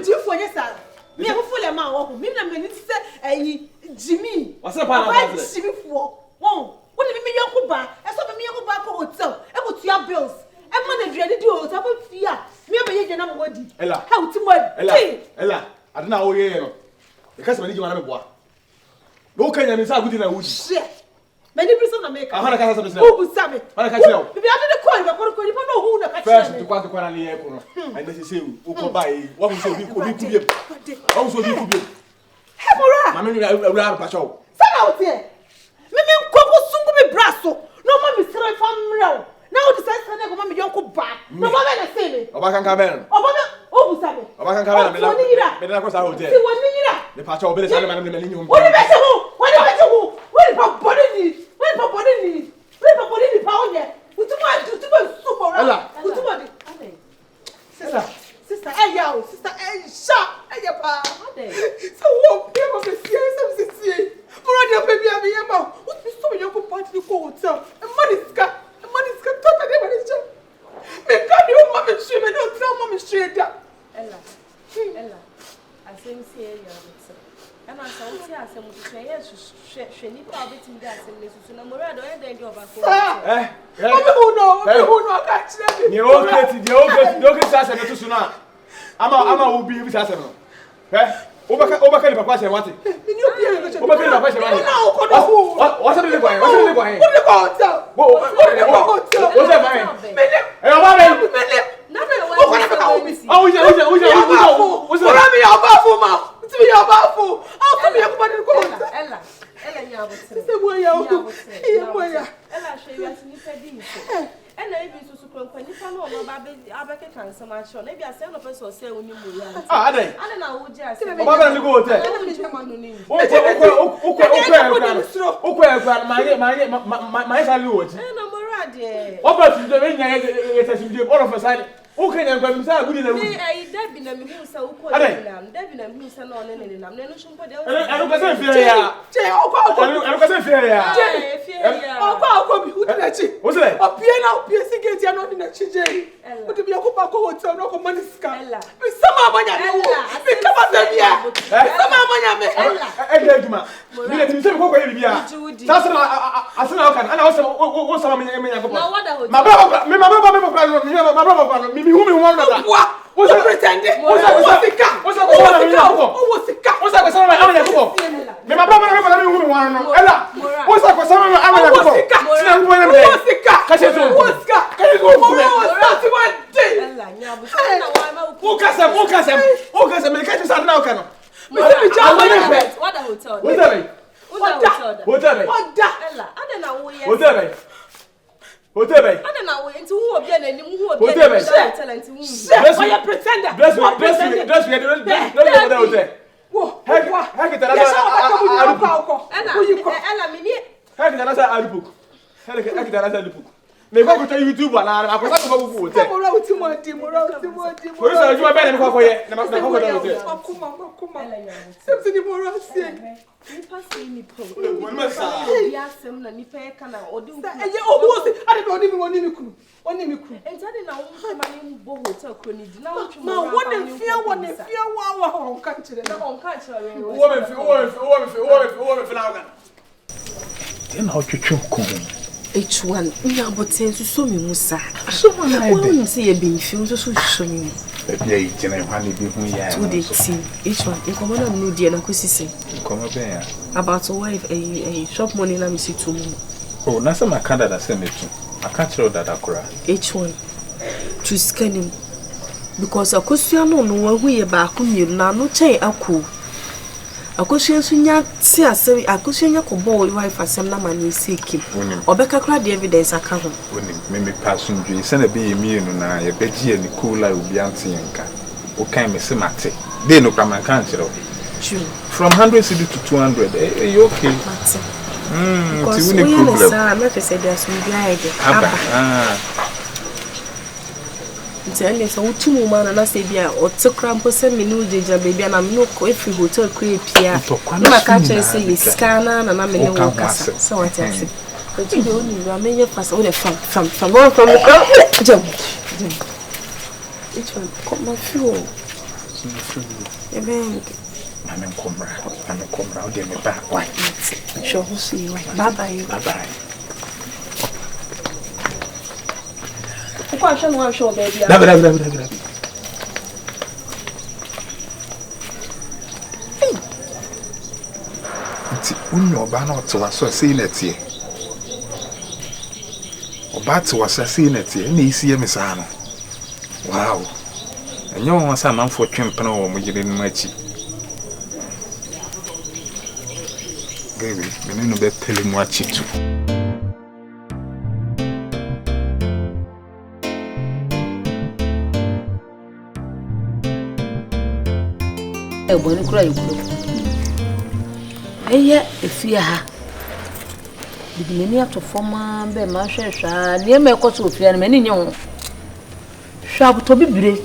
do for yes sir. Me am full am wo. Me na me say Jimmy. What's up na? Jimmy for. Won. What me yanko ba? E so me yanko ba ko hotel. E go to your bills. E man na duane di hotel ba fia. Me am ye na mo wadi. Ella. How ti mo? Ella. Adena wo ye no. E ka se mani jima na me boa. No kanya me sa gudi na wudi. Shit. Many person na make. Ahana ka sa me. Who bu same? Mana ka tell. Bibi ade de call ba ko ni no hu na ka tell. First to kwa na ni e ko no. I dey say u ko bai. Wa hu so bi ku bi. Wa hu so bi ku bi. Hey mora. Mama mi ura pa chow. Sana o tie. Me nkogo sungu mi braso. No ma mi sere famra. Na o de say na go ma mi yonko ba. No ma be na say me. Oba kan ka ben. Oba na o bu same. Oba kan ka ben me na ko sa hotel. Ti woni yira. Me pa chow be le sale me ni hu. Woni be se hu. Woni be se hu. Woni pa body ni. Woni pa body ni. Woni pa body ni pa o ye. Utuma super ra. Ella. Utuma di. Sister, hey yo, sister, hey sharp, hey pa. So what? People be serious, I'm serious. Already baby, I'm here now. What be so you go party go hotel? And money ska totally manager. Me can you mama she me don't tell mama straight there. Ella, I say me say you are. And I say what you say mo say yes she ni pa betim dey say me so na mora do e dey go back. Who know catch them. Ni o get say me to suna. Ama ubi bi say no. Obaka ni papa say what? Me ni obi e go say. Obaka ni papa say what? Na o ko do. What's up with the boy? What's up with the boy? Who dey go hotel? What's up man? Eh oba me. Na me wa. O ko na ka obi. What's Ora mi oba ma. Ti mi oba fu. How come you go to hotel? Ella nyabo tse. Se mo ya o. Ella she you ati ni pedi nso. Ella e bi susu kronko nipa na ono ba abeke kan sama show. Na bi ase no person say onyi mu ya. Adai. Ade na wo je ase. Oba be na go hotel. Ella mi je manu ni. My salary what? Na mora de. Oba ti do me nya ye tasim all of a sudden. Okay, I'm going to say good in the week. I Debbie na me hu say uko na Debbie na me hu say na one ne nam na no shompo de. I don't say fear ya. Je okwa. I don't say fear ya. Je fear ya. Okwa bi uti na chi. What's that? Opie na opie sigeti ya no di na chi je. Uti bi yakupa ko hotel no ko maniska. Ella. Mi sama amanya me wo. Mi kama se bia. Sama amanya me. Ella. Ella juma. Mi le say ko ko ye bia. Sasa asana okan. Ana wo sama me ko. Na wada hotel. My brother me who me want that. What's that pretend? What's that? Me my brother me who me want no. Ella. What's that for some I want to go. Tina who me dey. Kache so. Kache go for me. Ella nyabu. Na wa ma Who kasem me kache sa na okan no. Wada hotel. Hotel. Ella, ade na wo ye. Hotel bay. Ade na wo nti wo obi na ni wo obi Hotel bay. talent wo. Why you pretender? Dress hotel. Wo. Heke tara Ella mi ni. Heke tara sa alipuk. Heke tara sa alipuk. Me go to YouTube na akosa ko go hotel. Mora uti mo di. Ko so ju ba na ko ye. Na ko hotel. Akuma. Semsi ni mora sie. Nipa si ni po. Wonma sa. Ya sem na nipa e kana odi u. Eye owo si ade be oni mi kunu. Enti ade na wo ma ni bo hotel ko ni di na wo twemo. Ma wona fia wa on kan kire na. On kan kire. Wo me fi na ogan. Den how twetwe ko. H1 nya boten so mi musa. So na ide. Wo say ye be fi so so mi. Bia yi tena hwa ne bi hu ya. To the team. H1 inkomo na no die na kosisi. Inkomo be ya. About a wife a shop money na me see to me. Oh, na say makanda da say metu. Aka kire da kura. H1 to scan him because akosua no hu ye ba ko miru na no chen akọ. Akosua so nya ti asem akosua nya ko bo wife asem na mani sekim. Obeka kra the evidence aka ho. Me passion dwe se na be ye mienu na ye beji ani cool obi ante nka. O kan me se mate. Dey no kra man kan kire. From 100 cedi to 200. You okay? Mate. Ti woni problem. Because I'm not say there's no guide. Tell so utumu mana na say bia o tekra mpo se me no jeja baby na me no ko efi hotel kre pia na ka che say scanner na me no kasa so what I say but you don't need to make fast all the from jam it will come my fuel so free. Amen. I'm come round, get me back. Why? Sure, we'll see you. Bye-bye. Bye-bye. Why shall I show baby? Oba na oto waso sei netie. Oba to waso sei netie na isi ye mesa no. Wow. Enyo won sa manfo twempena wo mo gire no machi. Baby, me no be tell mu achi tu. E boni kura yiko. Eye efie ha. Bidimeni atofoma be ma hwehwa ne me ekoso ofie na mani nye ho. Hwa abuto bibire.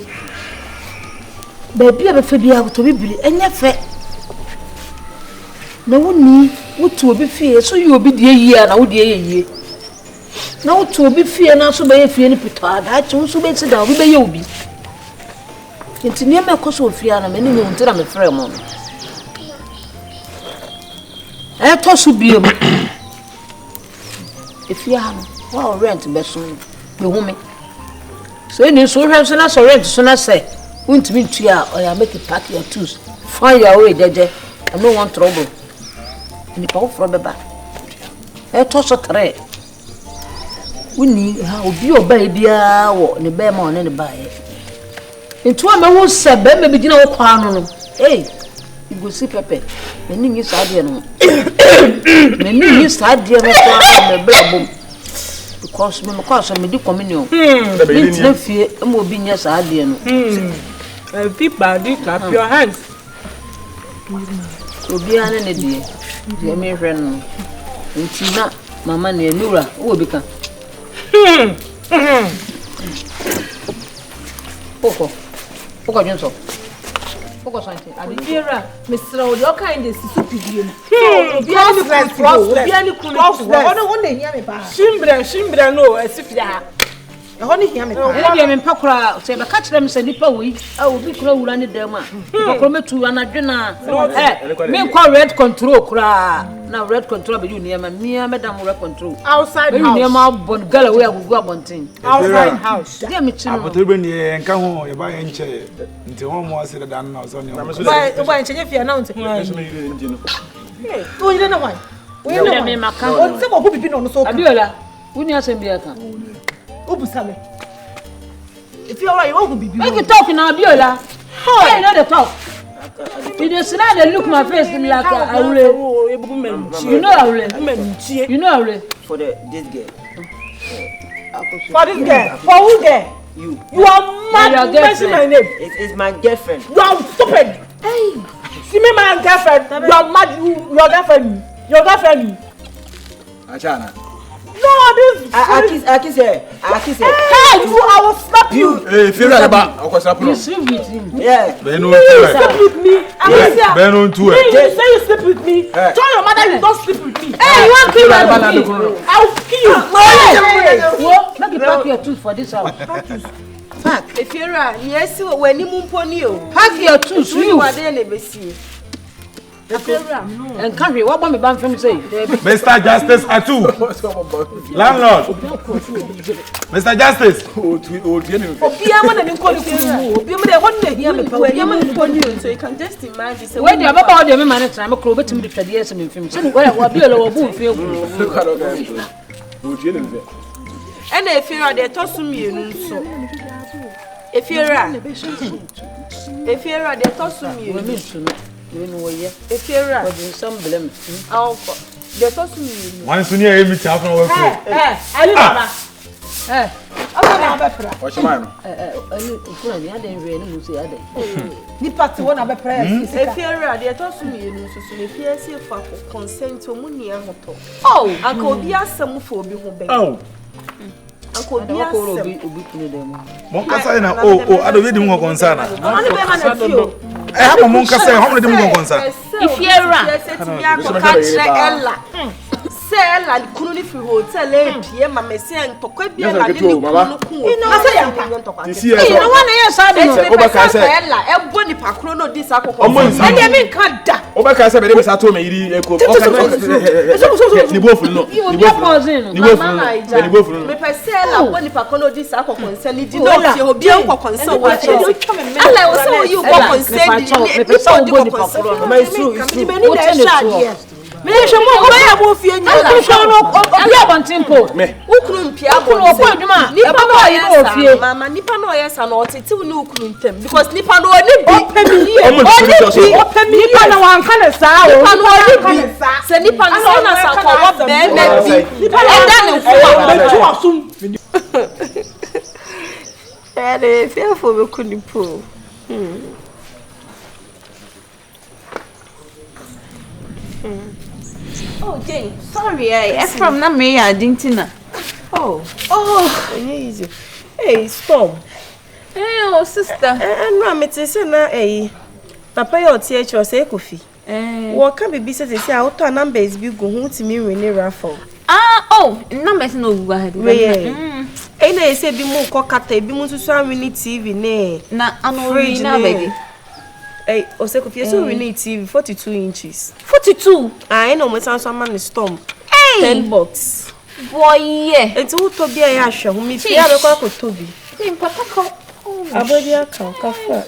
Ba bia be fa bia abuto bibire enye fe. Na woni wotu obi fie so yi obi die yi na wodi eyeye. Na wotu obi fie na so be fie ni pita da chi so be ti da obi be ye obi. Nti ne me ekoso ofie na mani nye ho ntira me frɛ mo. To so biom if you have well rent be soon be home so any so hwe na so rent so na say won't me tua or you make it pack your tools find your way jeje I no want trouble ni pa ofro beba to so tre woni ha obi oba bia wo ne be ma one ne ba ye ntu am wo se be me bi gina wo kwa no you go see Pepe. Many years I didn't. Many years I didn't because my course I made the communion. The fear and will be yes I didn't. People did clap your hands. So be an idea. Dear me friend. And Tina, Mamma near Nura, who become. Poco Johnson. Adira, Mr. Your kind is super. Shimbra, no, as if you are. Only him, and Pokra, say, but catch them, say, Nipper, I will be crow running them. Pocrome to an adrenal. Me call red control, cry. Now, red control, but you near me, Madame Red Control. Outside, near my bon Galloway, I will go one thing. Outside house. Dear me, I'm and come home, you buy and chair until one more said than now. So, why, if you announce it, oh, you don't know why. We know me, my cousin. Some of people on so Abiola. Wouldn't you send me a car? If you are right, you won't be. Make you talking now, Abiola. I know the talk. You just sit and look my face to me like I will. You know I will. You know I will. For this girl. For this girl. For who girl? You. You are mad. Mention my name. It's my girlfriend. You are stupid. Hey. See me, my girlfriend. You are mad. Your girlfriend. Your girlfriend. Achana. No, this. I kiss her. Hey, you! I will slap you. Hey, feel like about. You sleep with him. Yeah. Ben You sleep with me. Ben on to it. You say you sleep with me. Tell your mother you don't sleep with me. Hey, you want to kill me? I'll kill you. What? Make you pack your tools for this house. Pack. If you're right, yes, when you move on you. Pack your tools. You are there, never see. And country, what want me ban from say? Mr. Justice ATUU. Landlord. Mr. Justice. So you can just imagine. When you about the man time, I'm close to me for the years and film. Where will be a low boom feel. And if you're there, toss me, so. If you're right, there, toss me. You know, if you're right, some blame. I'll get us to me. Once you near me, tap on our friend. What's your man? I didn't really say that. The party one of a prayer. If you're right, there, toss me, if you see for consent to money and hotel. Oh, I could be asked some for being oh. I could be asked. Moncasana, oh, I don't really want concern. I have a Moncasa, how many concern? If you're right, catch Ella. Say say la kunu ni free hotel e pie ma me say ntokwa bia la ni kunu ku. Na say ya ntokwa. Tisi e so. No one here sad no. Obaka say la e bo ni pakro no di sa kokko. E dey me kan da. Obaka say be dey sa to me yiri eko. Ni bo funu no. Ni bo funu. Ni bo funu. Me pe say la bo ni pakro no di sa kokko nse ni di no fi obi en kokko nse wo che. Ala wo say you kokko nse di ni so di kokko nse. My true. Me ni dey share. Me hwe mo ko ya bo fie nya la so no obi abantimpo me ukuru mpia ukuru okọ adwuma nipa no oyi no ofie mama nipa no yesa na otete ni ukuru ntem because nipa no oni bi opemi nipa na wanka na saa o nipa no oni bi se nipa no sa na sa ko wo be bi nipa no da ne fo betu asum ere fearful be kunipo Oh, Jane, sorry, from na me Argentina. Oh, easy. Hey, Storm. Oh, sister. No, me te say na papa your TH say Kofi. What can be say auto numbers bi go hu ti me win raffle. Numbers no go ahead. Na say bi mu ko kata bi mu susu win TV ne. Na ano fridge na baby. Hey, Osekofi, so we need TV 42 inches. 42. I know me san so man Storm. Hey. $10. Boy, yeah. It's who to be a yasha, who me fear the cock to be. Hey, papa. Abodia ka kafa.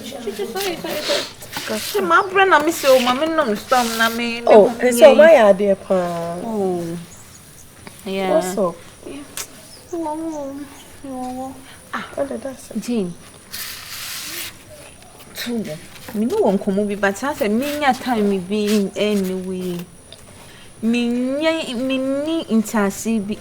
Sorry. My brother na miss you, mama no Storm na me. Oh, so my idea pa. Oh. Yeah. What's up? That's Jane. Me no won komo bi but I say me nya time me be anyway. Me ni intasi bi.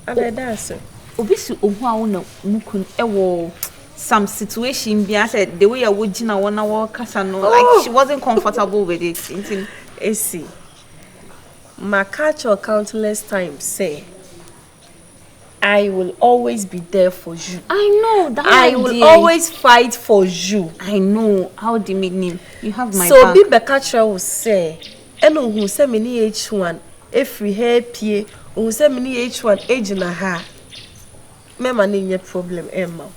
That's Obi su ohu a wo na mukun ewo some situation bi I said the way I would gina wona wo kasa no like she wasn't comfortable with it. ESI. My catch your countless times say I will always be there for you. I know that. I will always fight for you. I know. How do you mean name? You have my so back. So Bibekacha will say, "Eno who say me ni H1 every hair pie, who say me ni H1 age na ha." Me mani nye problem Emma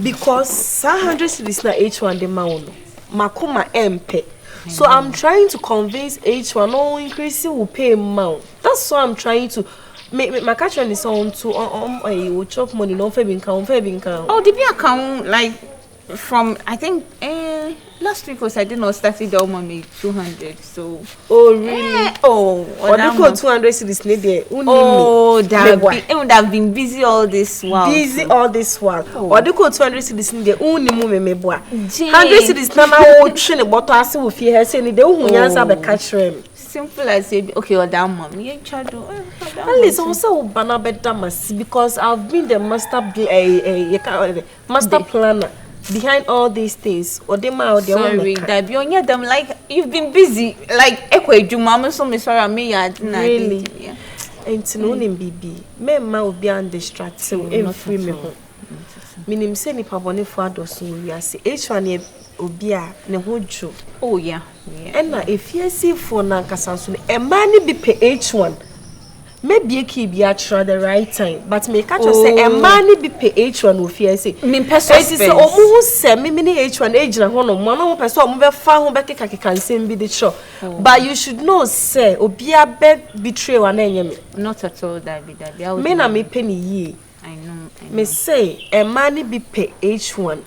because 100 cities na H1 de maono. Makuma MP. So I'm trying to convince H1 no increase will pay amount. That's what I'm trying to. My catch is on to will chop money no fair count. Oh, the beer account like from I think last week was I did not start it down on me 200 so. Oh really? Or they call 200 cities need there. Oh, that would have been busy all this while. Or they call 200 cities need there. Only move me boy. 100 cities na o train but I see with here say they who answer the catch them. Simple as say okay or that mom you charge at least also banner better because I've been the master planner behind all these things or them out there. Sorry that be on them like you've been busy like ekwe juma so me sorry me really ain't no name bibi me ma obi and distract so free me ho minim say ni pa bone fo adoso wi ase H1 obi a ne ho dwo. Oh yeah. And na if you see for na kasanso e ma ni bi pe H1 maybe e be at the right time but me catch say e ma ni bi pe H1 o fear say me person say omo hu se me ni H1 age na ho no mo na mo person omo be fa ho be keka nsem bi de sure but you should know say obi a be betray wa na enye me not at all that be me na me pe ni yi. I know. Me say e ma ni bi pe H1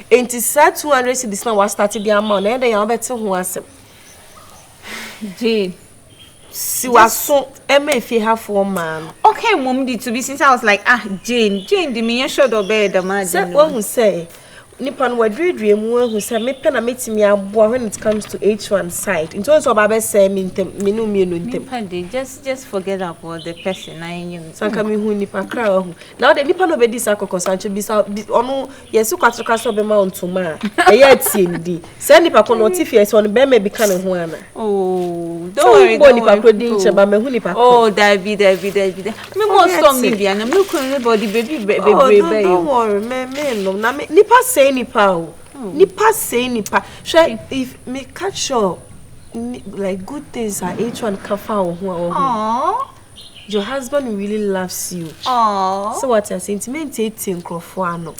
enti sa 200 cedis na wa start the amount na dey am beti ho asem Jane si wa so e ma fi half one man okay mom did to be since I was like Jane the me sure do be the man say who say nipa no wadredre mu who say me pe na metimi aboa when it comes to H1 side into so ba be say me ntem me no ntem just forget about the person na you sanka me hu nipa kra hu now the nipa no be dis akoko sanche bisa onu yesu kwatruka so be ma ontuma e ya tie ndi say nipa ko no tifie so no be me bi kan ho ana don't worry nipa ko din che ba me hu nipa that be me mo storm me bia na me ko anybody baby don't worry me no na me nipa say nipa say nipa sure if me catch up like good things are H1 kafa ho your husband really loves you. Aww. So what you're saying to me, take crofano.